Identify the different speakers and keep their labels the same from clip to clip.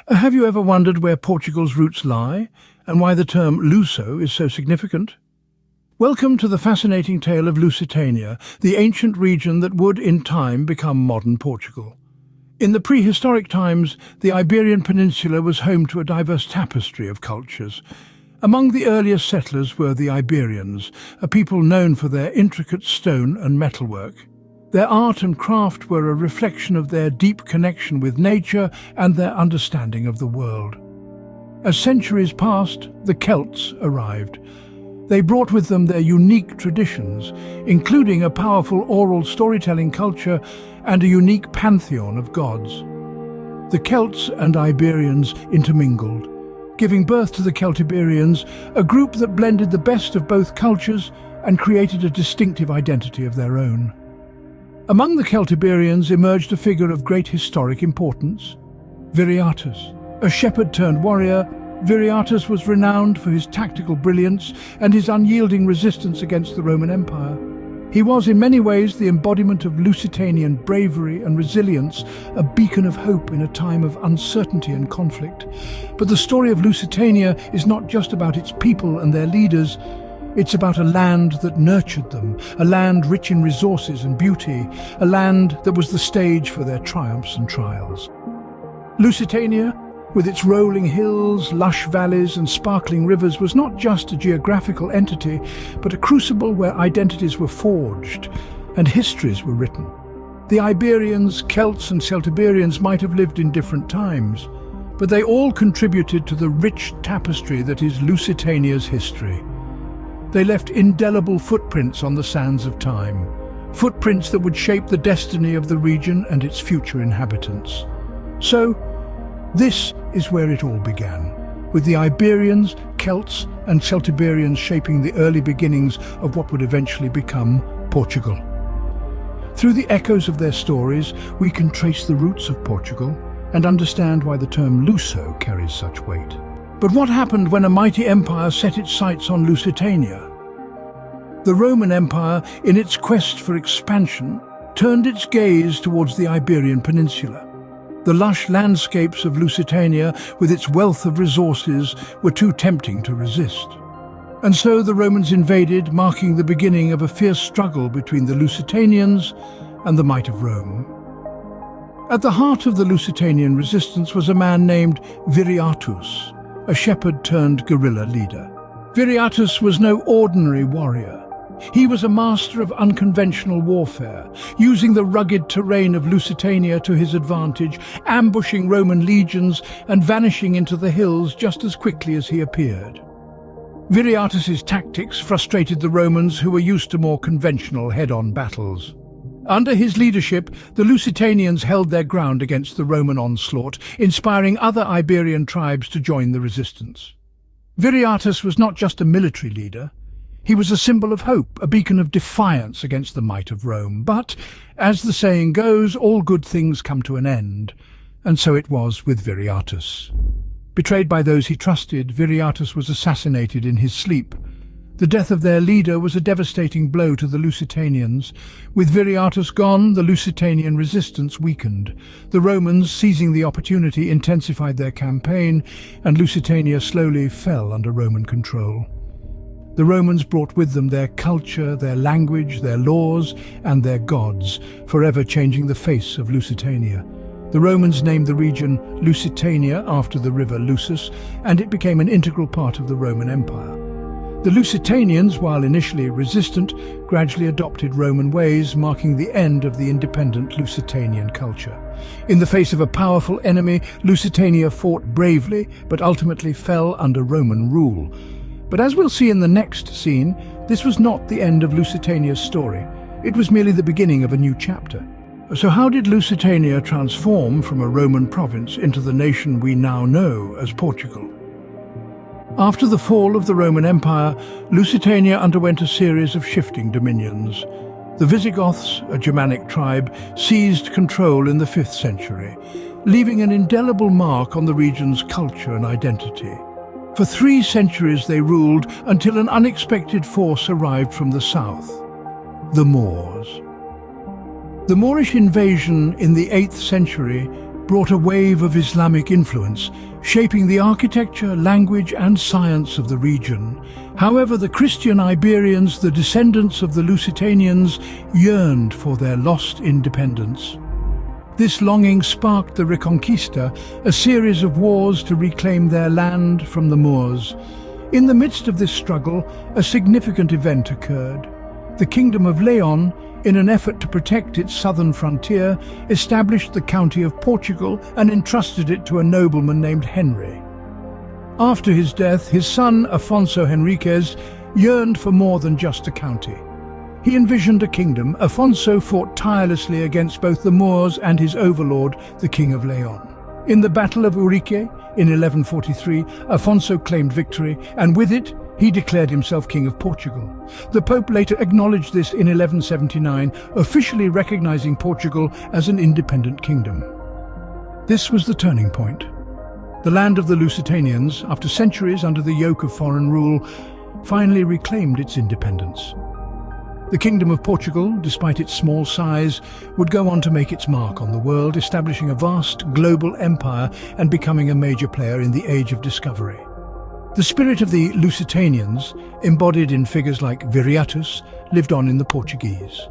Speaker 1: Have you ever wondered where Portugal's roots lie and why the term Luso is so significant? Welcome to the fascinating tale of Lusitania, the ancient region that would, in time, become modern Portugal. In the prehistoric times, the Iberian Peninsula was home to a diverse tapestry of cultures. Among the earliest settlers were the Iberians, a people known for their intricate stone and metalwork. Their art and craft were a reflection of their deep connection with nature and their understanding of the world. As centuries passed, the Celts arrived. They brought with them their unique traditions, including a powerful oral storytelling culture and a unique pantheon of gods. The Celts and Iberians intermingled, giving birth to the Celtiberians, a group that blended the best of both cultures and created a distinctive identity of their own. Among the Celtiberians emerged a figure of great historic importance, Viriatus. A shepherd-turned-warrior, Viriatus was renowned for his tactical brilliance and his unyielding resistance against the Roman Empire. He was in many ways the embodiment of Lusitanian bravery and resilience, a beacon of hope in a time of uncertainty and conflict. But the story of Lusitania is not just about its people and their leaders. It's about a land that nurtured them, a land rich in resources and beauty, a land that was the stage for their triumphs and trials. Lusitania, with its rolling hills, lush valleys and sparkling rivers, was not just a geographical entity, but a crucible where identities were forged and histories were written. The Iberians, Celts and Celtiberians might have lived in different times, but they all contributed to the rich tapestry that is Lusitania's history. They left indelible footprints on the sands of time, footprints that would shape the destiny of the region and its future inhabitants. So, this is where it all began, with the Iberians, Celts and Celtiberians shaping the early beginnings of what would eventually become Portugal. Through the echoes of their stories, we can trace the roots of Portugal and understand why the term Luso carries such weight. But what happened when a mighty empire set its sights on Lusitania? The Roman Empire, in its quest for expansion, turned its gaze towards the Iberian Peninsula. The lush landscapes of Lusitania, with its wealth of resources, were too tempting to resist. And so the Romans invaded, marking the beginning of a fierce struggle between the Lusitanians and the might of Rome. At the heart of the Lusitanian resistance was a man named Viriatus, a shepherd-turned-guerrilla leader. Viriatus was no ordinary warrior. He was a master of unconventional warfare, using the rugged terrain of Lusitania to his advantage, ambushing Roman legions and vanishing into the hills just as quickly as he appeared. Viriatus's tactics frustrated the Romans, who were used to more conventional head-on battles. Under his leadership, the Lusitanians held their ground against the Roman onslaught, inspiring other Iberian tribes to join the resistance. Viriatus was not just a military leader. He was a symbol of hope, a beacon of defiance against the might of Rome. But, as the saying goes, all good things come to an end. And so it was with Viriatus. Betrayed by those he trusted, Viriatus was assassinated in his sleep. The death of their leader was a devastating blow to the Lusitanians. With Viriatus gone, the Lusitanian resistance weakened. The Romans, seizing the opportunity, intensified their campaign, and Lusitania slowly fell under Roman control. The Romans brought with them their culture, their language, their laws, and their gods, forever changing the face of Lusitania. The Romans named the region Lusitania after the river Lusus, and it became an integral part of the Roman Empire. The Lusitanians, while initially resistant, gradually adopted Roman ways, marking the end of the independent Lusitanian culture. In the face of a powerful enemy, Lusitania fought bravely, but ultimately fell under Roman rule. But as we'll see in the next scene, this was not the end of Lusitania's story. It was merely the beginning of a new chapter. So how did Lusitania transform from a Roman province into the nation we now know as Portugal? After the fall of the Roman Empire, Lusitania underwent a series of shifting dominions. The Visigoths, a Germanic tribe, seized control in the 5th century, leaving an indelible mark on the region's culture and identity. For 3 centuries they ruled until an unexpected force arrived from the south, the Moors. The Moorish invasion in the 8th century brought a wave of Islamic influence, shaping the architecture, language and science of the region. However, the Christian Iberians, the descendants of the Lusitanians, yearned for their lost independence. This longing sparked the Reconquista, a series of wars to reclaim their land from the Moors. In the midst of this struggle, a significant event occurred. The Kingdom of Leon, in an effort to protect its southern frontier, established the County of Portugal and entrusted it to a nobleman named Henry. After his death, his son Afonso Henriques yearned for more than just a county. He envisioned a kingdom. Afonso fought tirelessly against both the Moors and his overlord, the King of Leon. In the Battle of Urique in 1143, Afonso claimed victory, and with it, he declared himself King of Portugal. The Pope later acknowledged this in 1179, officially recognizing Portugal as an independent kingdom. This was the turning point. The land of the Lusitanians, after centuries under the yoke of foreign rule, finally reclaimed its independence. The Kingdom of Portugal, despite its small size, would go on to make its mark on the world, establishing a vast global empire and becoming a major player in the Age of Discovery. The spirit of the Lusitanians, embodied in figures like Viriatus, lived on in the Portuguese.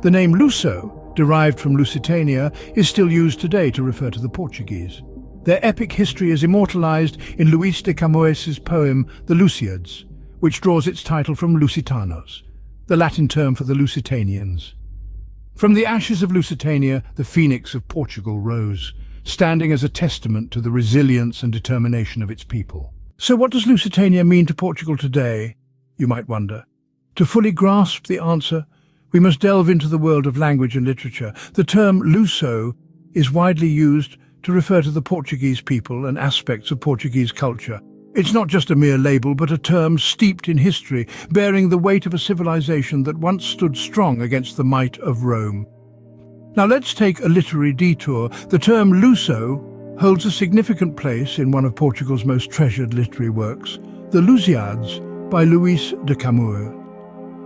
Speaker 1: The name Luso, derived from Lusitania, is still used today to refer to the Portuguese. Their epic history is immortalized in Luis de Camões's poem The Lusíads, which draws its title from Lusitanos, the Latin term for the Lusitanians. From the ashes of Lusitania, the phoenix of Portugal rose, standing as a testament to the resilience and determination of its people. So what does Lusitania mean to Portugal today, you might wonder? To fully grasp the answer, we must delve into the world of language and literature. The term Luso is widely used to refer to the Portuguese people and aspects of Portuguese culture. It's not just a mere label, but a term steeped in history, bearing the weight of a civilization that once stood strong against the might of Rome. Now let's take a literary detour. The term Luso holds a significant place in one of Portugal's most treasured literary works, the Lusíads by Luis de Camões.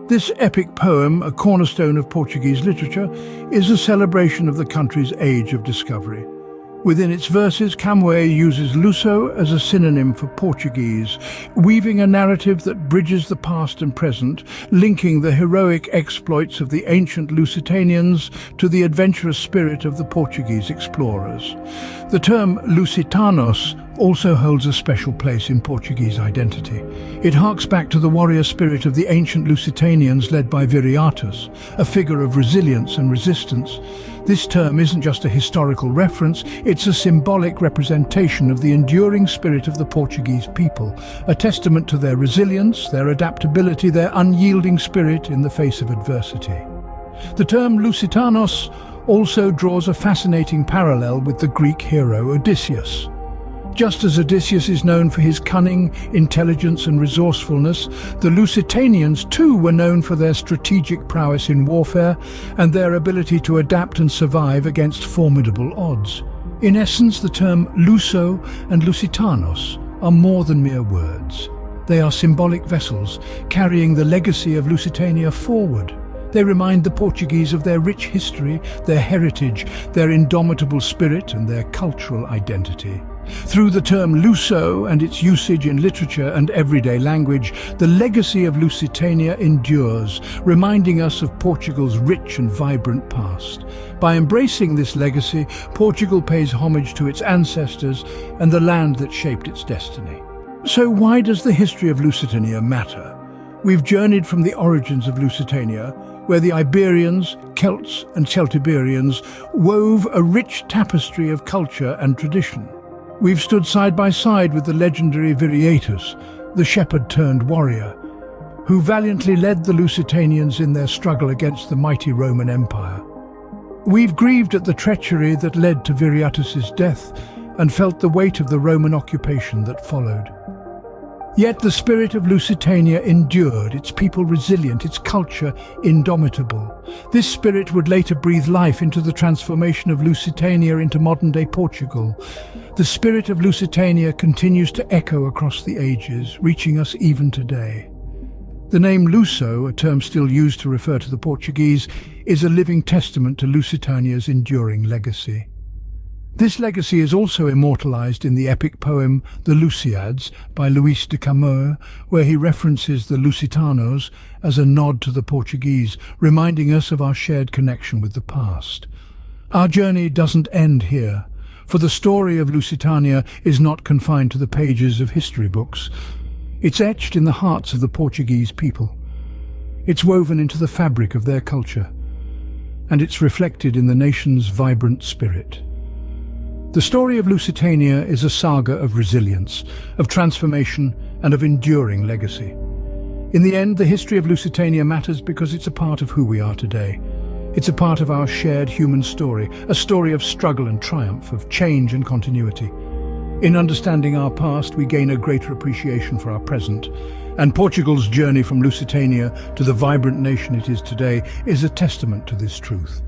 Speaker 1: This epic poem, a cornerstone of Portuguese literature, is a celebration of the country's age of discovery. Within its verses, Camões uses Luso as a synonym for Portuguese, weaving a narrative that bridges the past and present, linking the heroic exploits of the ancient Lusitanians to the adventurous spirit of the Portuguese explorers. The term Lusitanos also holds a special place in Portuguese identity. It harks back to the warrior spirit of the ancient Lusitanians led by Viriatus, a figure of resilience and resistance. This term isn't just a historical reference, it's a symbolic representation of the enduring spirit of the Portuguese people, a testament to their resilience, their adaptability, their unyielding spirit in the face of adversity. The term Lusitanos also draws a fascinating parallel with the Greek hero Odysseus. Just as Odysseus is known for his cunning, intelligence and resourcefulness, the Lusitanians too were known for their strategic prowess in warfare and their ability to adapt and survive against formidable odds. In essence, the term Luso and Lusitanos are more than mere words. They are symbolic vessels carrying the legacy of Lusitania forward. They remind the Portuguese of their rich history, their heritage, their indomitable spirit and their cultural identity. Through the term Luso and its usage in literature and everyday language, the legacy of Lusitania endures, reminding us of Portugal's rich and vibrant past. By embracing this legacy, Portugal pays homage to its ancestors and the land that shaped its destiny. So why does the history of Lusitania matter? We've journeyed from the origins of Lusitania, where the Iberians, Celts and Celtiberians wove a rich tapestry of culture and tradition. We've stood side by side with the legendary Viriatus, the shepherd-turned-warrior, who valiantly led the Lusitanians in their struggle against the mighty Roman Empire. We've grieved at the treachery that led to Viriatus's death and felt the weight of the Roman occupation that followed. Yet the spirit of Lusitania endured, its people resilient, its culture indomitable. This spirit would later breathe life into the transformation of Lusitania into modern-day Portugal. The spirit of Lusitania continues to echo across the ages, reaching us even today. The name Luso, a term still used to refer to the Portuguese, is a living testament to Lusitania's enduring legacy. This legacy is also immortalized in the epic poem The Lusíads by Luís de Camões, where he references the Lusitanos as a nod to the Portuguese, reminding us of our shared connection with the past. Our journey doesn't end here, for the story of Lusitania is not confined to the pages of history books. It's etched in the hearts of the Portuguese people. It's woven into the fabric of their culture, and it's reflected in the nation's vibrant spirit. The story of Lusitania is a saga of resilience, of transformation, and of enduring legacy. In the end, the history of Lusitania matters because it's a part of who we are today. It's a part of our shared human story, a story of struggle and triumph, of change and continuity. In understanding our past, we gain a greater appreciation for our present, and Portugal's journey from Lusitania to the vibrant nation it is today is a testament to this truth.